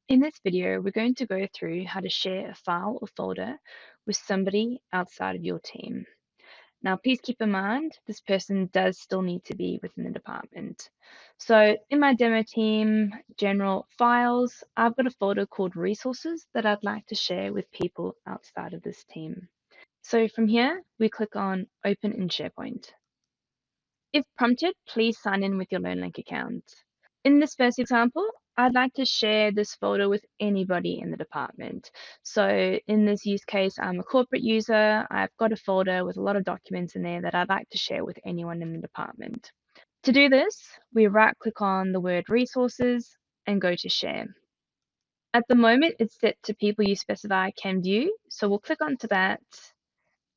In this video, we're going to go through how to share a file or folder with somebody outside of your team. Now, please keep in mind, this person does still need to be within the department. So in my demo team, general files, I've got a folder called resources that I'd like to share with people outside of this team. So from here, we click on open in SharePoint. If prompted, please sign in with your LearnLink account. In this first example, I'd like to share this folder with anybody in the department. So in this use case, I'm a corporate user. I've got a folder with a lot of documents in there that I'd like to share with anyone in the department. To do this, we right-click on the word resources and go to share. At the moment, it's set to people you specify can view. So we'll click onto that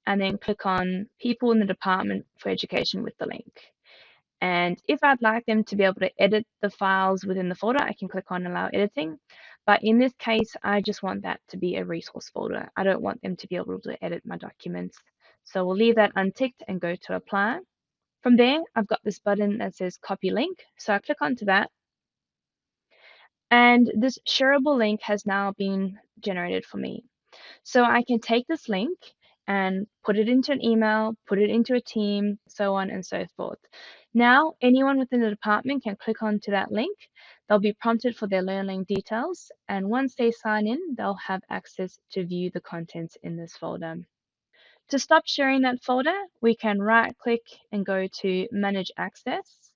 and then click on people in the department for education with the link. And if I'd like them to be able to edit the files within the folder, I can click on allow editing. But in this case, I just want that to be a resource folder. I don't want them to be able to edit my documents. So we'll leave that unticked and go to apply. From there, I've got this button that says copy link. So I click onto that. And this shareable link has now been generated for me. So I can take this link and put it into an email, put it into a team, so on and so forth. Now, anyone within the department can click onto that link. They'll be prompted for their LearnLink details, and once they sign in, they'll have access to view the contents in this folder. To stop sharing that folder, we can right-click and go to Manage Access.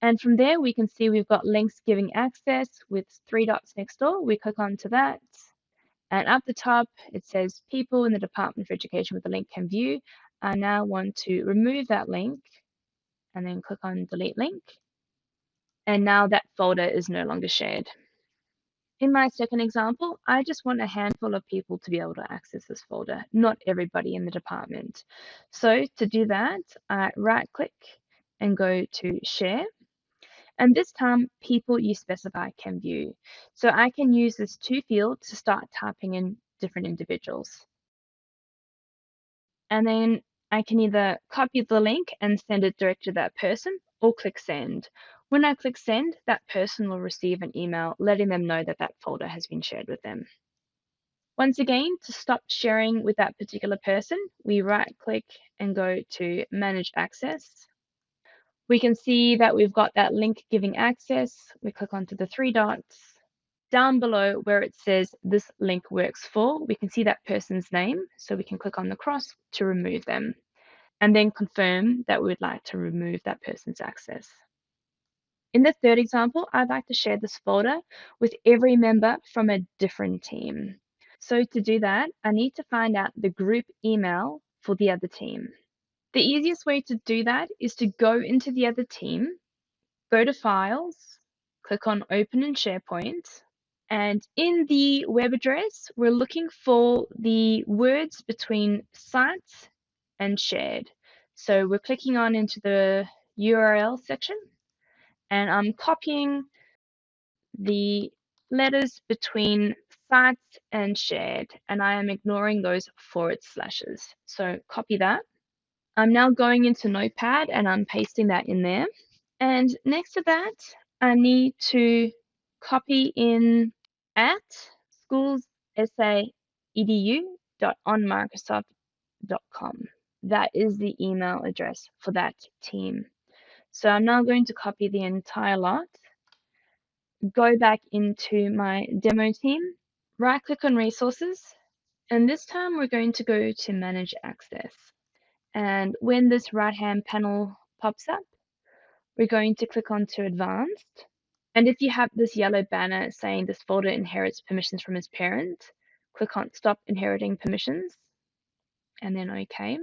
And from there, we can see we've got links giving access with 3 dots next door. We click onto that. And up the top, it says people in the Department for Education with the link can view. I now want to remove that link and then click on delete link. And now that folder is no longer shared. In my second example, I just want a handful of people to be able to access this folder, not everybody in the department. So to do that, I right click and go to share. And this time, people you specify can view. So I can use this to field to start typing in different individuals. And then I can either copy the link and send it direct to that person or click send. When I click send, that person will receive an email letting them know that that folder has been shared with them. Once again, to stop sharing with that particular person, we right click and go to manage access. We can see that we've got that link giving access. We click onto the 3 dots. Down below where it says this link works for, we can see that person's name. So we can click on the cross to remove them and then confirm that we would like to remove that person's access. In the third example, I'd like to share this folder with every member from a different team. So to do that, I need to find out the group email for the other team. The easiest way to do that is to go into the other team, go to Files, click on Open in SharePoint, and in the web address, we're looking for the words between sites and shared. So we're clicking on into the URL section, and I'm copying the letters between sites and shared, and I am ignoring those forward slashes. So copy that. I'm now going into Notepad and I'm pasting that in there. And next to that, I need to copy in at schoolsedu.onmicrosoft.com. That is the email address for that team. So I'm now going to copy the entire lot, go back into my demo team, right click on resources, and this time we're going to go to manage access. And when this right-hand panel pops up, we're going to click on to advanced. And if you have this yellow banner saying this folder inherits permissions from its parent, click on stop inheriting permissions and then OK.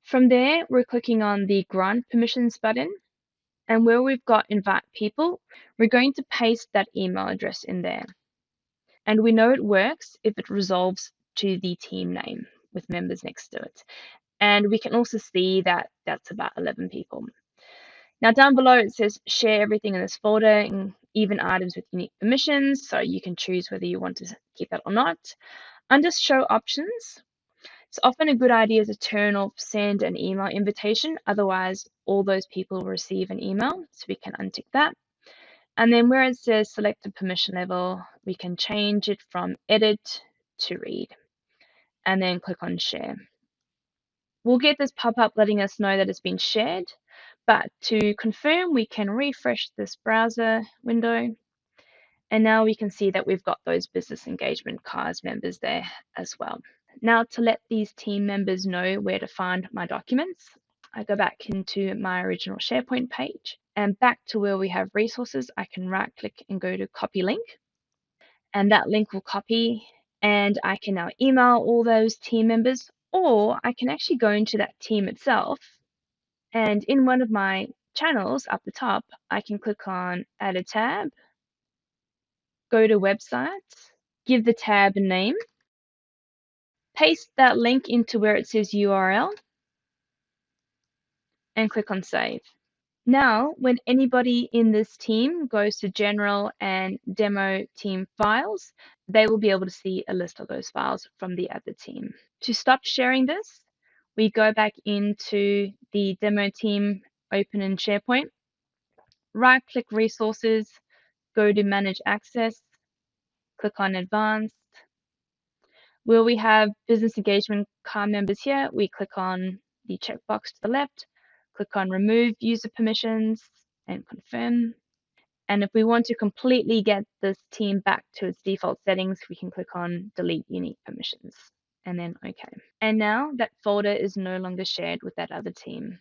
From there, we're clicking on the grant permissions button. And where we've got invite people, we're going to paste that email address in there. And we know it works if it resolves to the team name with members next to it. And we can also see that that's about 11 people. Now down below it says share everything in this folder, and even items with unique permissions, so you can choose whether you want to keep that or not. Under show options, it's often a good idea to turn off send an email invitation, otherwise all those people will receive an email, so we can untick that. And then where it says select a permission level, we can change it from edit to read and then click on share. We'll get this pop-up letting us know that it's been shared, but to confirm, we can refresh this browser window. And now we can see that we've got those business engagement CARS members there as well. Now to let these team members know where to find my documents, I go back into my original SharePoint page and back to where we have resources, I can right click and go to copy link, and that link will copy, and I can now email all those team members, or I can actually go into that team itself, and in one of my channels up the top, I can click on add a tab, go to websites, give the tab a name, paste that link into where it says URL, and click on save. Now, when anybody in this team goes to general and demo team files, they will be able to see a list of those files from the other team. To stop sharing this, we go back into the demo team open in SharePoint, right click resources, go to manage access, click on advanced. Where we have business engagement CAR members here, we click on the checkbox to the left, click on remove user permissions and confirm. And if we want to completely get this team back to its default settings, we can click on delete unique permissions and then OK. And now that folder is no longer shared with that other team.